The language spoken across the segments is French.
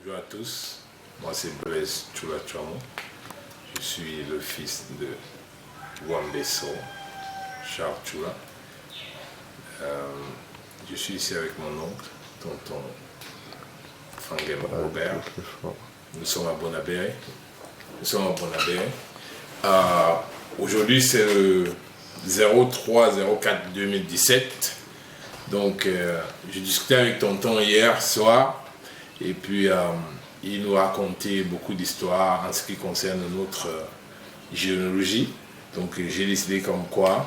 Bonjour à tous, moi c'est Blaise Chula-Chamo. Je suis le fils de Wambeso, Charles Chula. Je suis ici avec mon oncle, tonton Fangem Robert. Nous sommes à Bonabé. Aujourd'hui c'est le 03-04-2017. Donc j'ai discuté avec tonton hier soir et puis il nous a raconté beaucoup d'histoires en ce qui concerne notre généalogie. Donc j'ai décidé comme quoi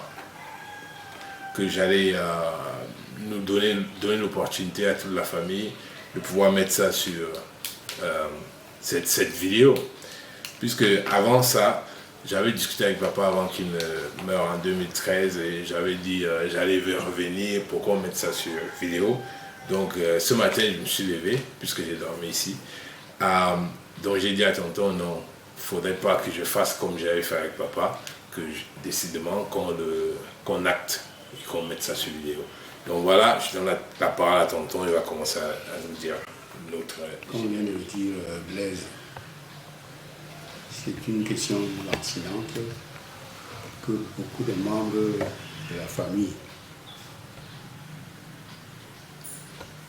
que j'allais nous donner l'opportunité à toute la famille de pouvoir mettre ça sur cette vidéo. Puisque avant ça, j'avais discuté avec papa avant qu'il meure en 2013 et j'avais dit j'allais revenir pour qu'on mette ça sur vidéo. Donc ce matin, je me suis levé, puisque j'ai dormi ici. Donc j'ai dit à tonton, non, il ne faudrait pas que je fasse comme j'avais fait avec papa, que décidément qu'on acte et qu'on mette ça sur vidéo. Donc voilà, je donne la parole à tonton, il va commencer à nous dire notre... Comme vient de le dire Blaise, c'est une question lancinante que beaucoup de membres de la famille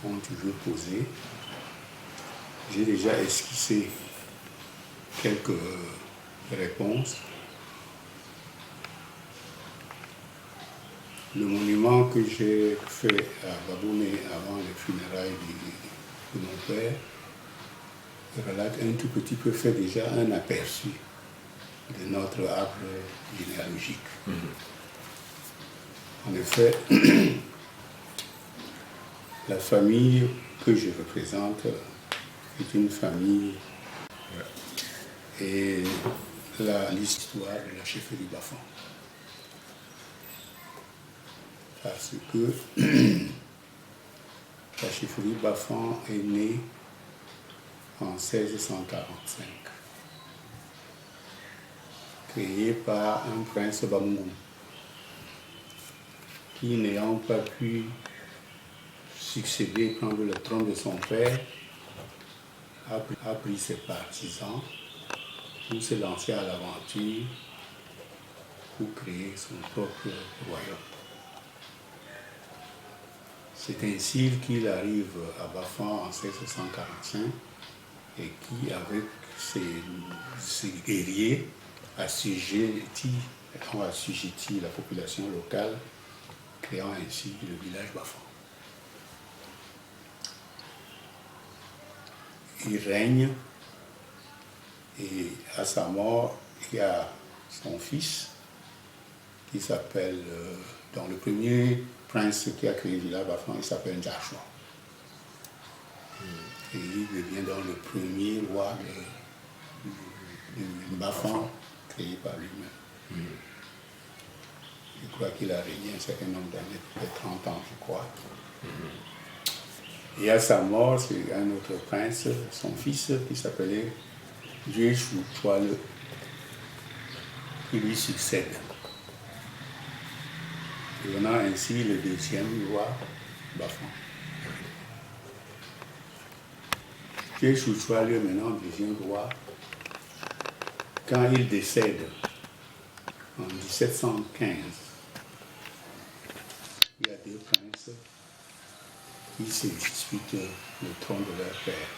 ont toujours posée. J'ai déjà esquissé quelques réponses. Le monument que j'ai fait à Babouné avant les funérailles de mon père relate un tout petit peu, fait déjà un aperçu de notre arbre généalogique. En effet, la famille que je représente est une famille et l'histoire de la chefferie Bafan. Parce que la chefferie Bafan est née en 1645, créée par un prince Bamungum, qui n'ayant pas pu succéder, prendre le trône de son père, a pris ses partisans pour se lancer à l'aventure pour créer son propre royaume. C'est ainsi qu'il arrive à Bafan en 1645 et qui, avec ses guerriers, ont assujetti la population locale, créant ainsi le village Bafan. Il règne et à sa mort, il y a son fils qui s'appelle, dans le premier prince qui a créé le village Bafan, il s'appelle Joshua. Et il devient donc le premier roi de Bafan créé par lui-même. Je crois qu'il a régné un certain nombre d'années, peut-être 30 ans, je crois. Et à sa mort, c'est un autre prince, son fils, qui s'appelait Juéchou Chouale, qui lui succède, devenant ainsi le deuxième roi Bafan. Juéchou Chouale maintenant devient roi quand il décède en 1715. Il y a deux princes qui se disputent le trône de leur père.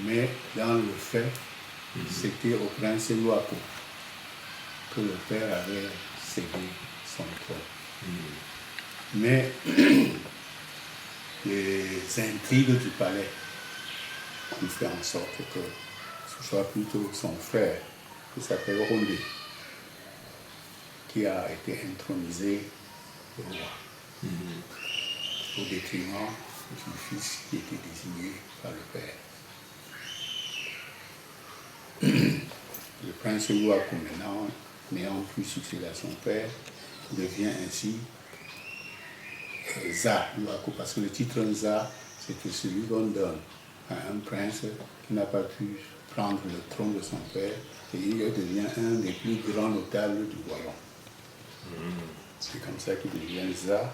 Mais dans le fait, c'était au prince Luako que le père avait cédé son trône. Mais les intrigues du palais ont fait en sorte que ce soit plutôt son frère, qui s'appelle Rondé, qui a été intronisé roi, au détriment du fils qui était désigné par le père. Le prince Luako, maintenant, n'ayant plus succédé à son père, devient ainsi Za Luako, parce que le titre Za, c'est celui qu'on donne à un prince qui n'a pas pu prendre le trône de son père, et il devient un des plus grands notables du royaume. C'est comme ça qu'il devient Za,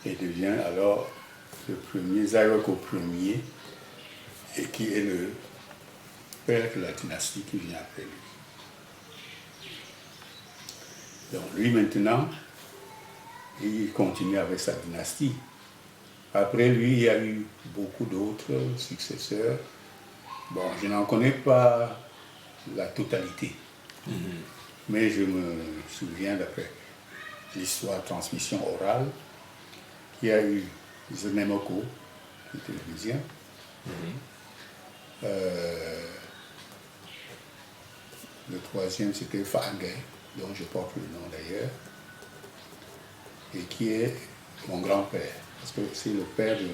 et devient alors le premier Zaïwako Ier, et qui est le père de la dynastie qui vient après lui. Donc lui maintenant, il continue avec sa dynastie. Après lui, il y a eu beaucoup d'autres successeurs. Bon, je n'en connais pas la totalité, mais je me souviens d'après l'histoire de transmission orale qu'il y a eu Zenemoko, qui était le deuxième. Le troisième, c'était Fangé, dont je porte le nom d'ailleurs, et qui est mon grand-père, parce que c'est le père du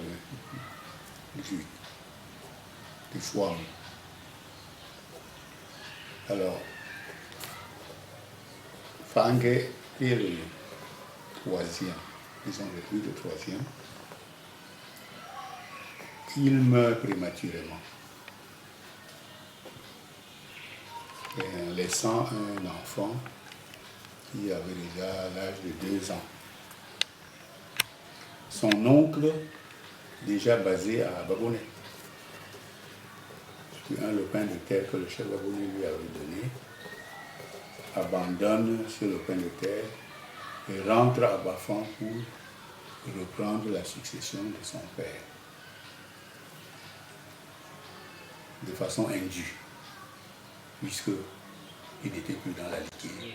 Fouam. Alors, Fangé est le troisième, disons le troisième. Il meurt prématurément, et laissant un enfant qui avait déjà l'âge de 2 ans. Son oncle, déjà basé à Babonnet, le pain de terre que le chef Babonnet lui avait donné, abandonne sur le pain de terre et rentre à Bafan pour reprendre la succession de son père, de façon indue, puisqu'il n'était plus dans la liquide.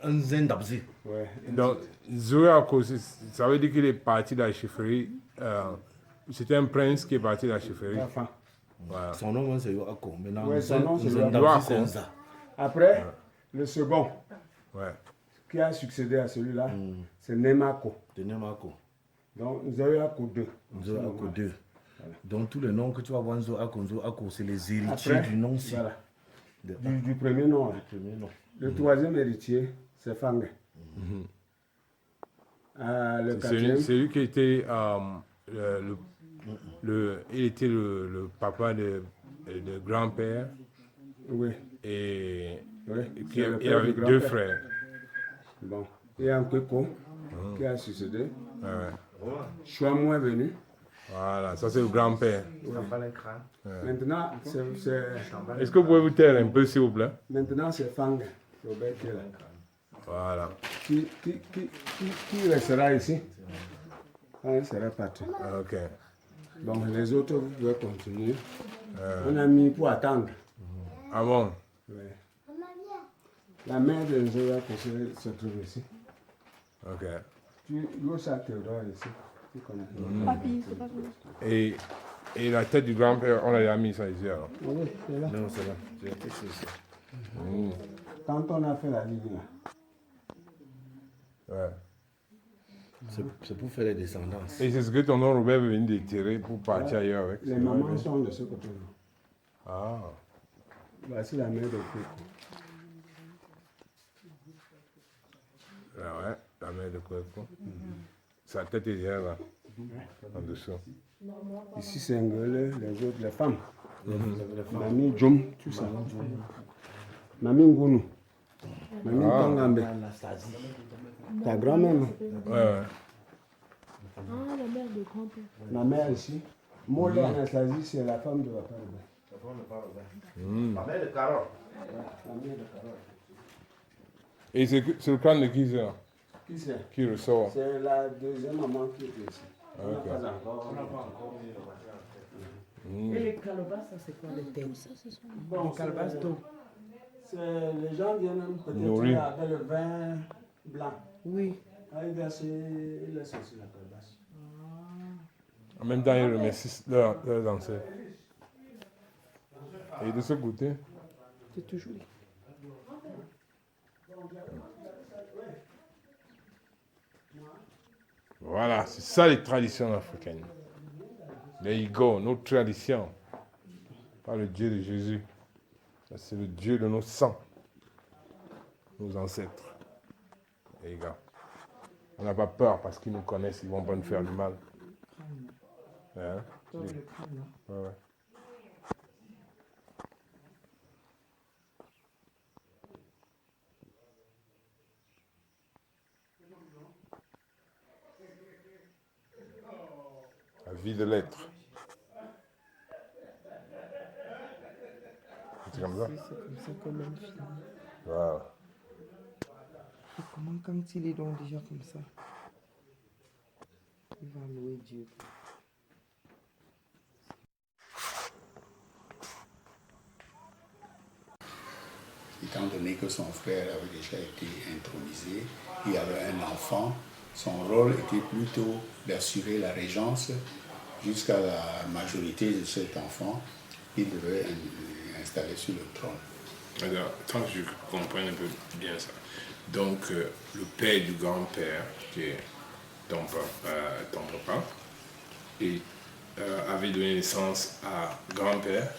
Un zen d'Abzi. Ouais. Donc, Zoé Ako, ça veut dire qu'il est parti de la chefferie. C'était un prince qui est parti de la chefferie. Enfin, Voilà. Son nom c'est Yoako. Maintenant, Ouais, son nom, c'est Zen Yoako. d'Abzi, c'est Nza. après, le second Ouais. qui a succédé à celui-là, c'est Nemako. De Nemako. Donc, Zoyako 2. Nzo Ako 2. Donc tous les noms que tu vas voir, Nzo Ako, c'est les héritiers Après, du nom ci. voilà, du premier nom. Hein. Premier nom. Le troisième héritier, c'est Fangé. Le quatrième, C'est lui qui était il était le papa de grand-père oui. et Oui, il c'est le il père avait du 2 grand-père. frères. Bon. Il y a un Kweko qui a succédé. Ouais. Chouamou est venu. Voilà, ça c'est le grand-père. Maintenant, Est-ce que vous pouvez vous taire un peu s'il vous plaît? maintenant, c'est Fangé, Robert qui est là. Voilà. Qui restera ici? Il sera parti. Ok. Bon, les autres, vous pouvez continuer. On a mis pour attendre. Ah bon? Ouais. La mère de Zoya se trouve ici. Ok. Yosa Théodore ici. Tu connais. Papi, c'est pas vrai. Et la tête du grand-père, on l'a mis ça ici alors. Oui, c'est là. Non, c'est là. J'ai quelque chose. Quand on a fait la ligne là. Ouais. C'est pour faire les descendances. Et c'est ce que ton oncle Robert veut venir déterrer pour partir ailleurs avec. Les mamans sont de ce côté-là. Ah. Voici la mère de Kweko. Ah ouais, la mère de Kweko. Sa tête est derrière là, en dessous. Ici, c'est Ngele, les autres, les femmes. Mamie Djom, tout ça. Mamie Ngounou. Mamie Tongambe. Ta grand-mère. Non? Ouais. Ah, la mère de grand-père. Ma mère ici. Molé Anastasie, c'est la femme de papa. La mère de Carole. La mère de Carole. Et c'est le clan de qui ça? Qui c'est? Qui ressort? C'est la deuxième maman qui était ici. On n'a Ok. pas encore. Et les calebasses, ça c'est quoi les thèmes? Ça, ce sont Bon, Les calebasses d'eau. les gens viennent Nourrir. peut-être avec le vin blanc. Oui. Ils versent la sauce la calebasse. En même temps, ils remercient leurs ancêtres. Et de ce côté, C'est toujours. voilà, c'est ça les traditions africaines. There you go, nos traditions. Pas le Dieu de Jésus. Ça, c'est le Dieu de nos sangs, nos ancêtres. Les gars, on n'a pas peur parce qu'ils nous connaissent, ils vont pas nous faire du mal. Hein? Ouais, ouais. La vie de l'être. C'est comme ça? C'est comme ça comme un film. Wow. Et comment quand il est donc déjà comme ça, il va louer Dieu. Étant donné que son frère avait déjà été intronisé, il y avait un enfant, son rôle était plutôt d'assurer la régence jusqu'à la majorité de cet enfant. Il devait installer sur le trône. Alors, tant que je comprenne un peu bien ça. Donc, le père du grand-père, qui est ton papa, avait donné naissance à grand-père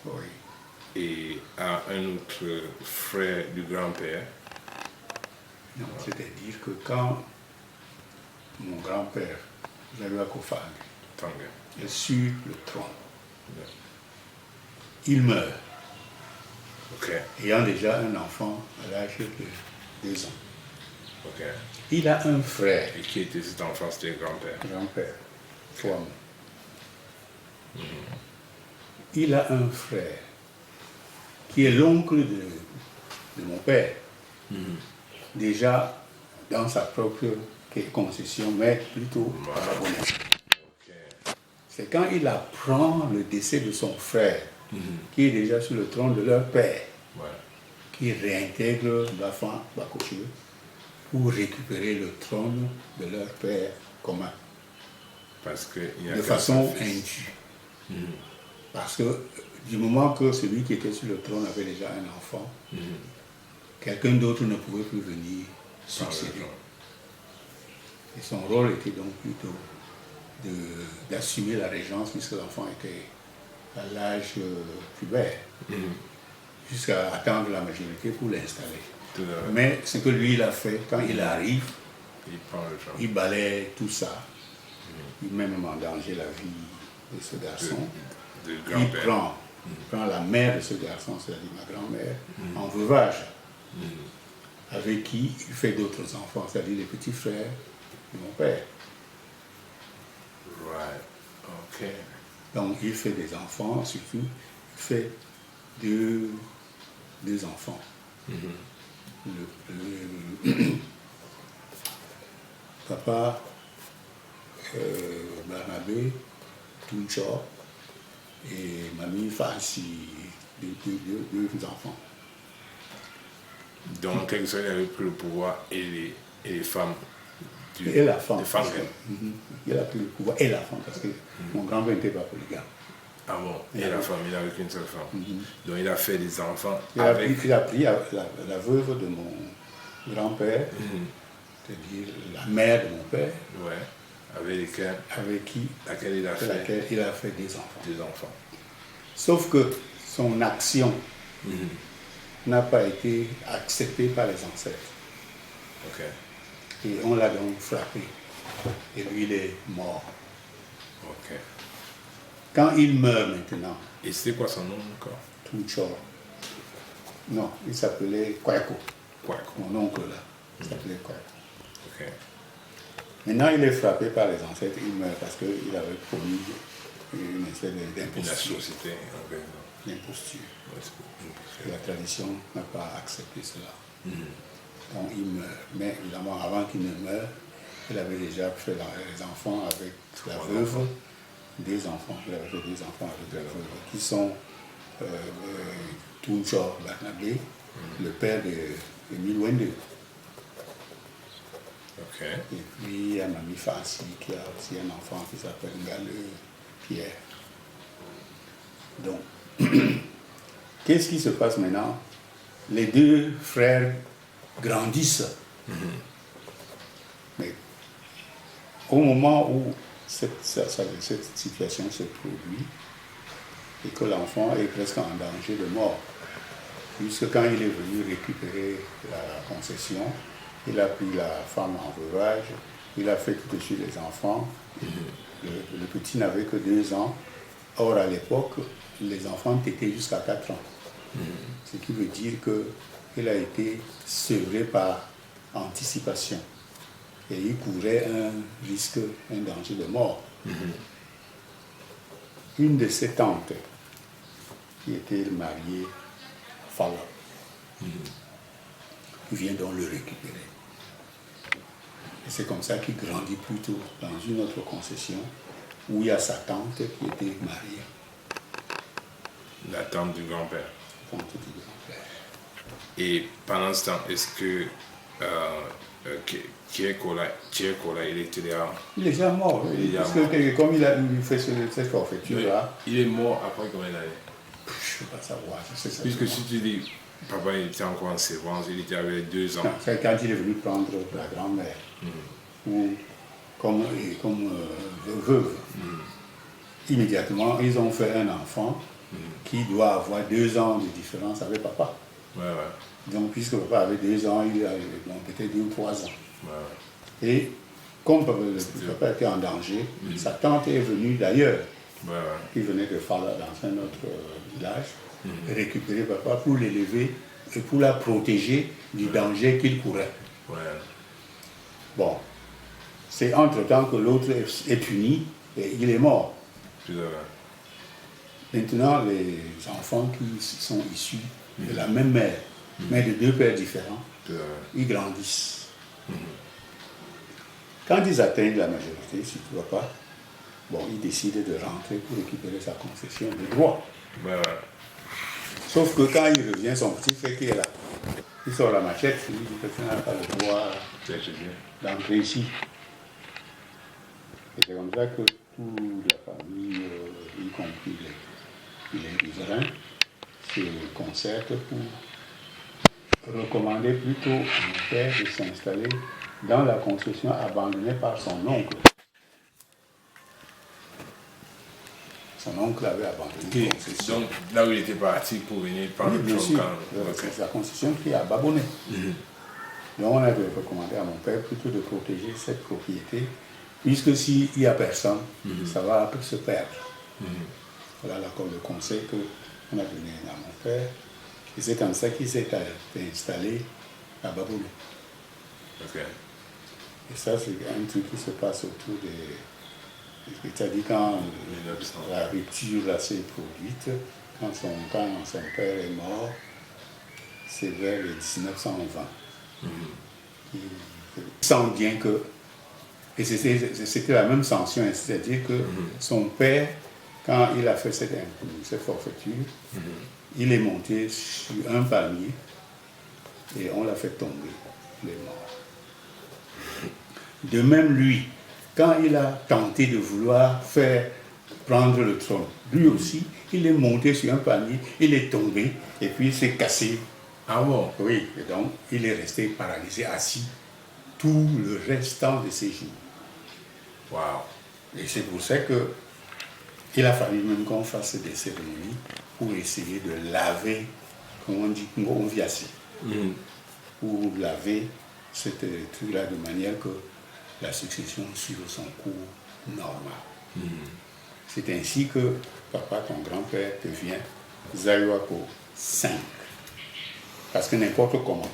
Oui. et à un autre frère du grand-père. Non, c'est-à-dire que quand mon grand-père, Jalua Kofag, Tanga. est sur le trône, il meurt, Ok, ayant déjà un enfant à l'âge de 2 ans. ok. Il a un frère, Et qui était cet enfant? C'était le grand-père. grand-père, Fouam. Il a un frère qui est l'oncle de mon père, déjà dans sa propre concession, mais plutôt à la bonne. Ok. C'est quand il apprend le décès de son frère, qui est déjà sur le trône de leur père, Ouais. qui réintègre Bafan Bakoche pour récupérer le trône de leur père commun, Parce qu'il y a de façon indue. Parce que du moment que celui qui était sur le trône avait déjà un enfant, quelqu'un d'autre ne pouvait plus venir succéder. Et son rôle était donc plutôt d'assumer la régence puisque l'enfant était à l'âge pubère, jusqu'à attendre la majorité pour l'installer. Mais ce que lui il a fait, quand il arrive, Il prend le champ. il balaie tout ça, il met même en danger la vie de ce garçon. De Il grand-père. prend la mère de ce garçon, c'est-à-dire ma grand-mère, en veuvage, avec qui il fait d'autres enfants, c'est-à-dire les petits frères de mon père. Right. Ok. Donc il fait des enfants, surtout, il fait deux enfants. Le papa Barnabé, Tuncho, et mamie Fancy, deux enfants. Donc, en quelque sorte, il avait pris le pouvoir et les femmes. Et la femme. Les femmes. Il a pris le pouvoir et la femme, parce que mon grand-père n'était pas polygame. Ah bon, et la femme, il n'avait qu'une seule femme. Donc, il a fait des enfants Il a pris la veuve de mon grand-père, c'est-à-dire la mère de mon père, Ouais. Avec laquelle il a fait des enfants. des enfants. Sauf que son action n'a pas été acceptée par les ancêtres. Ok. Et on l'a donc frappé. Et lui, il est mort. Ok. Quand il meurt maintenant, Et c'est quoi son nom encore? Tuncho, non, il s'appelait Kwako. Quoi? Mon oncle là, il s'appelait Kwako. Ok. Maintenant, il est frappé par les ancêtres, il meurt parce qu'il avait promis une espèce Une d'imposture. société. Ok. D'imposture. Ouais, c'est Et la tradition n'a pas accepté cela. Donc il meurt. Mais évidemment, avant qu'il ne meure, il avait déjà fait les enfants avec la veuve, des enfants. Il avait fait des enfants avec la veuve, qui sont Tuncho Barnabé, le père d'Emile Wende. Ok. Et puis il y a Mamie Fancy qui a aussi un enfant qui s'appelle Galeux Pierre. Donc, qu'est-ce qui se passe maintenant? Les deux frères grandissent. Mais au moment où cette situation se produit, et que l'enfant est presque en danger de mort, puisque quand il est venu récupérer la concession, il a pris la femme en veuvage, il a fait tout de suite les enfants. Le petit n'avait que 2 ans. Or, à l'époque, les enfants étaient jusqu'à 4 ans. Ce qui veut dire qu'il a été sevré par anticipation. Et il courait un risque, un danger de mort. Une de ses tantes qui était marié à Fala. Il vient donc le récupérer. Et c'est comme ça qu'il grandit plutôt dans une autre concession où il y a sa tante qui était mariée. La tante du grand-père. Tante du grand-père. Et pendant ce temps, est-ce que Tiekola, il était là? Il est déjà mort. Il est déjà parce mort. que comme il a fait cette forfaiture-là, Il est mort après combien d'années? je ne peux pas savoir. C'est ça. Puisque si tu dis, papa il était encore en sévance, il était avec 2 ans. Non, c'est quand il est venu prendre la grand-mère, ou comme veuve. Immédiatement, ils ont fait un enfant qui doit avoir 2 ans de différence avec papa. Ouais, ouais. Donc, puisque papa avait 2 ans, il a peut-être 2 ou 3 ans. Ouais, Et comme papa était en danger, sa tante est venue d'ailleurs, ouais, ouais. qui venait de Fala dans un autre village, récupérer papa pour l'élever et pour la protéger du danger qu'il courait. Ouais. Bon, c'est entre-temps que l'autre est puni et il est mort. Tout à fait. Maintenant, les enfants qui sont issus de la même mère, mais de 2 pères différents, Tout à fait. ils grandissent. Quand ils atteignent la majorité, si tu ne vois pas, bon, ils décident de rentrer pour récupérer sa concession de droit. Ouais, ouais. Sauf que quand il revient, son petit frère qui est là, il sort la machette, il dit que tu n'as pas le droit C'est bien. d'entrer ici. Et c'est comme ça que toute la famille, y compris les riverains, se concertent pour recommander plutôt à mon père de s'installer dans la concession abandonnée par son oncle. Son oncle avait abandonné la concession. Donc, là où il était parti pour venir prendre Oui, le bien trône sûr, quand. Ok. c'est la concession qui est à Babonnet. Donc on avait recommandé à mon père plutôt de protéger cette propriété, puisque s'il n'y a personne, ça va un peu se perdre. Voilà l'accord de conseil qu'on a donné à mon père. Et c'est comme ça qu'il s'est installé à Babonnet. Ok. Et ça, c'est un truc qui se passe autour des... C'est-à-dire quand 1900. la rupture là s'est produite, quand son père est mort, c'est vers les 1920. Il sent bien que... Et c'était la même sanction, c'est-à-dire que son père, quand il a fait cette forfaiture, il est monté sur un palmier et on l'a fait tomber. Il est mort. De même, lui, quand il a tenté de vouloir faire prendre le trône, lui aussi, il est monté sur un palmier, il est tombé et puis il s'est cassé. Ah bon? Oui, et donc il est resté paralysé, assis tout le restant de ses jours. Waouh. Et c'est pour ça que il a fallu même qu'on fasse des cérémonies pour essayer de laver, comme on dit, on vit assis, pour laver cette truc-là de manière que la succession suive son cours normal. C'est ainsi que papa, ton grand-père, devient Zaiwako 5. Parce que n'importe comment.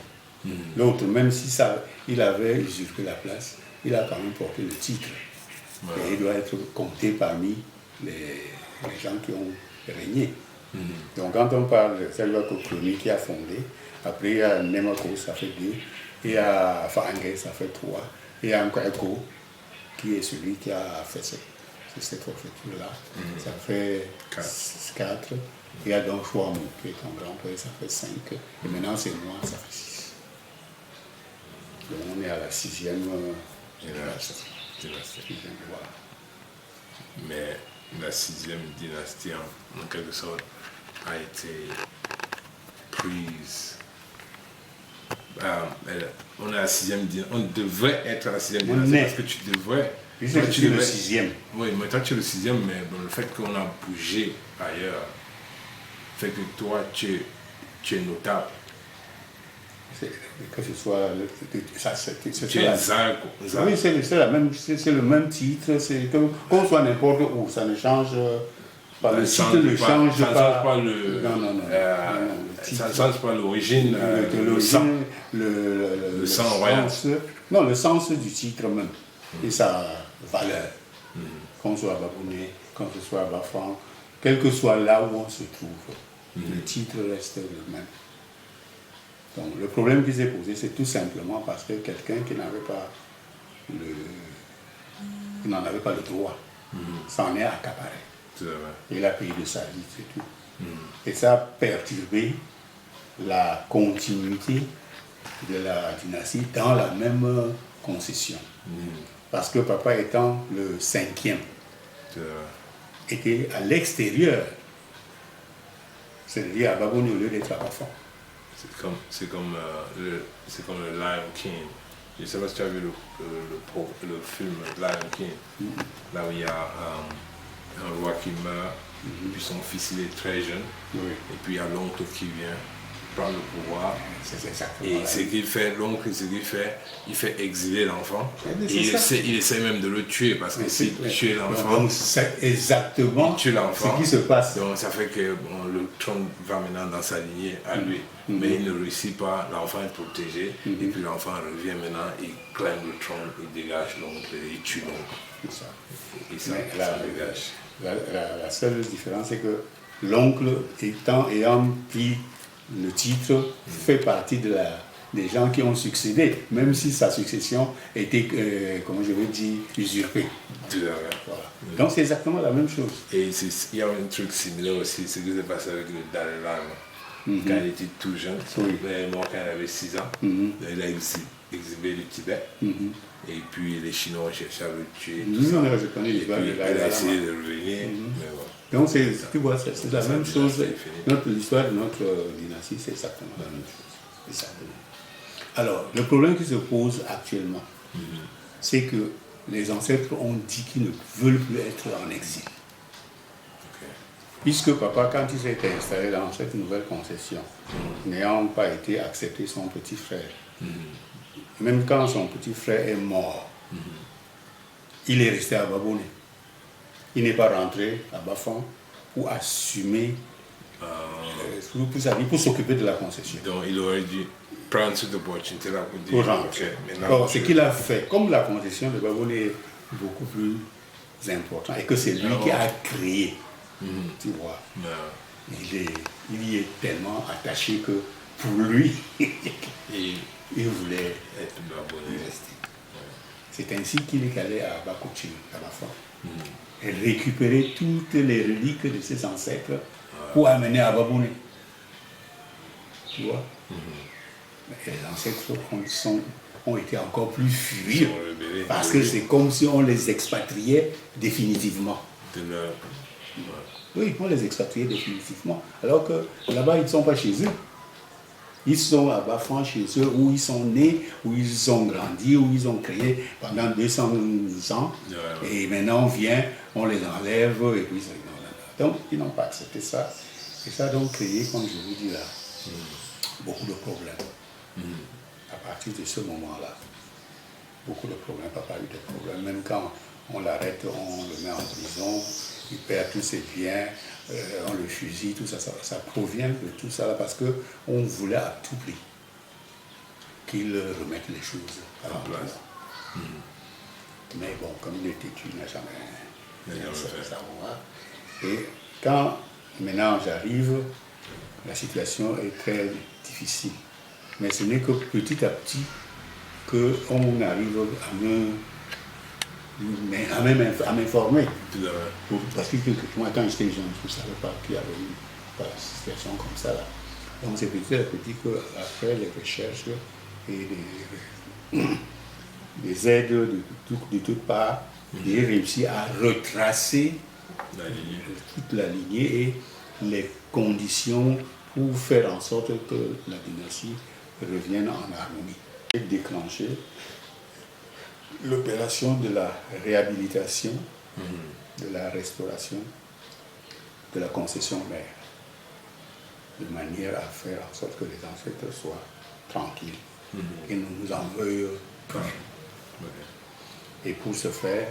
L'autre, même si il avait usurpé la place, il a quand même porté le titre. Ouais. Et il doit être compté parmi les gens qui ont régné. Donc quand on parle de Zaiwako Kroni qui a fondé, après il y a Nemako, ça fait 2, il y a Fangé, ça fait 3, et il y a Nkweko, qui est celui qui a fait cette forfaiture-là, ça fait 4. Il y a donc Chouamou, qui est ton grand-père, ça fait 5. Et maintenant, c'est moi, ça fait 6. Donc, on est à la 6e génération. Voilà. Mais la 6e dynastie, en quelque sorte, a été prise. On est à la 6e dynastie. On devrait être à la 6e dynastie parce que tu devrais. Puisque tu es le 6e. Oui, mais toi tu es le 6e, mais bon, le fait qu'on a bougé ailleurs fait que toi tu es notable. Que ce soit. Tu es Zag. Oui, c'est le même titre. Qu'on soit n'importe où, ça ne change pas. Le titre ne change pas. Ça ne change pas le. Non. Ça ne change pas l'origine. Le sang royal. Non, le sens du titre même. Et sa valeur. Qu'on soit à Babonnet, qu'on soit à Bafang, quel que soit là où on se trouve. le titre reste le même. Donc le problème qui s'est posé, c'est tout simplement parce que quelqu'un qui n'avait pas qui n'en avait pas le droit, s'en est accaparé. Il a payé de sa vie, c'est tout. Et ça a perturbé la continuité de la dynastie dans la même concession. Parce que papa étant le 5e, était à l'extérieur, c'est-à-dire à Baboni au lieu d'être à Bafang. C'est comme le Lion King. Je ne sais pas si tu as vu le film Lion King, là où il y a un roi qui meurt, puis son fils il est très jeune, et puis il y a l'oncle qui vient prendre le pouvoir. Et ce qu'il fait, l'oncle, il fait exiler l'enfant. Il essaie même de le tuer parce que s'il tue l'enfant, donc c'est exactement ce qui se passe. Donc ça fait que le trône va maintenant dans sa lignée à lui. Mais il ne réussit pas, l'enfant est protégé, et puis l'enfant revient maintenant, il clame le trône, il dégage l'oncle, il tue l'oncle. C'est ça. Et ça dégage. La seule différence, c'est que l'oncle, ayant pris le titre, fait partie des gens qui ont succédé, même si sa succession était, comment je vais dire, usurpée. Voilà. Donc c'est exactement la même chose. Et il y a un truc similaire aussi, c'est ce qui s'est passé avec le Dalai Lama. Quand il était tout jeune, il est mort quand il avait 6 ans, il a exilé le Tibet. Et puis les Chinois ont cherché à le tuer. Je connais l'histoire de il a essayé de revenir. Mais bon. Donc tu vois, c'est la même chose. L'histoire de notre dynastie, c'est exactement la même chose. Exactement. Alors, le problème qui se pose actuellement, c'est que les ancêtres ont dit qu'ils ne veulent plus être en exil. Puisque papa, quand il s'est installé dans cette nouvelle concession, n'ayant pas été accepté son petit frère, même quand son petit frère est mort, il est resté à Baboni. Il n'est pas rentré à Bafang pour assumer pour sa vie, pour s'occuper de la concession. Donc il aurait dû prendre cette opportunité là pour rentrer. Alors, ce qu'il a fait, comme la concession de Baboni est beaucoup plus importante et que c'est lui qui a créé, tu vois, il y est tellement attaché que pour lui, il voulait être Baboni. C'est ainsi qu'il est allé à Bakouchi, à Bafang, et récupérer toutes les reliques de ses ancêtres pour amener à Baboni. Tu vois? Et les ancêtres ont été encore plus furieux parce que c'est comme si on les expatriait définitivement. Oui, on les expatriait définitivement. Alors que là-bas, ils ne sont pas chez eux. Ils sont à Bafang, chez eux, où ils sont nés, où ils ont grandi, où ils ont créé pendant 200 ans. Et maintenant, on vient, on les enlève, et puis donc, ils n'ont pas accepté ça. Et ça a donc créé, comme je vous dis là, beaucoup de problèmes. À partir de ce moment-là, beaucoup de problèmes, papa a eu des problèmes. Même quand on l'arrête, on le met en prison, il perd tous ses biens, on le fusille, tout ça, ça provient de tout ça là, parce qu'on voulait à tout prix qu'il remette les choses à la place. Mais bon, comme il est têtu, il n'a jamais fait ça. Et quand maintenant j'arrive, la situation est très difficile. Mais ce n'est que petit à petit qu'on arrive à m'informer. Parce que moi, quand j'étais jeune, je ne savais pas qu'il y avait une situation comme ça. Là. Donc c'est petit à petit qu'après les recherches et des aides de toutes parts, j'ai réussi à retracer toute la lignée et les conditions pour faire en sorte que la dynastie revienne en harmonie. Et déclencher l'opération de la réhabilitation, de la restauration de la concession mère, de manière à faire en sorte que les ancêtres soient tranquilles et ne nous en veuillent plus. Et pour ce faire,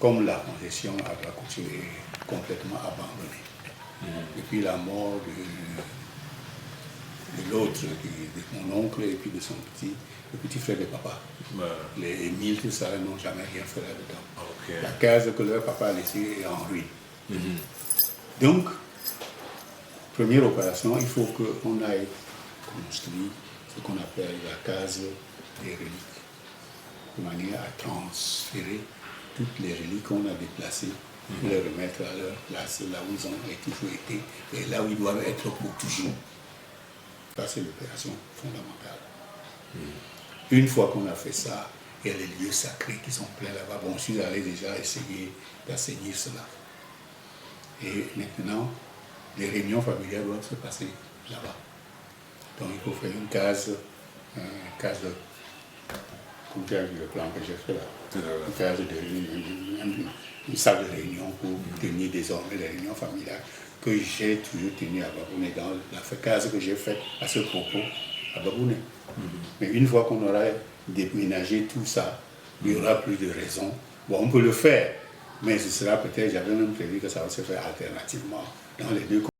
comme la concession à Bakouchi est complètement abandonnée, depuis la mort de l'autre, de mon oncle et puis de son petit frère de papa. Les Émile, tout ça, n'ont jamais rien fait là-dedans. La case que leur papa a laissée est en ruine. Donc, Première opération, il faut qu'on aille construire ce qu'on appelle la case des reliques, de manière à transférer toutes les reliques qu'on a déplacées, les remettre à leur place, là où ils ont toujours été, et là où ils doivent être pour toujours. Ça, c'est l'opération fondamentale. Une fois qu'on a fait ça, il y a les lieux sacrés qui sont pleins là-bas. Bon, je suis allé déjà essayer d'assainir cela. Et maintenant, les réunions familiales doivent se passer là-bas. Donc il faut faire une case de, comme tu as vu le plan que j'ai fait là, une case de une salle de réunion pour tenir désormais les réunions familiales que j'ai toujours tenues à Babouné, dans la case que j'ai faite à ce propos à Babouné. Mais une fois qu'on aura déménagé tout ça, il n'y aura plus de raison. Bon, on peut le faire, mais ce sera peut-être, j'avais même prévu que ça va se faire alternativement dans les deux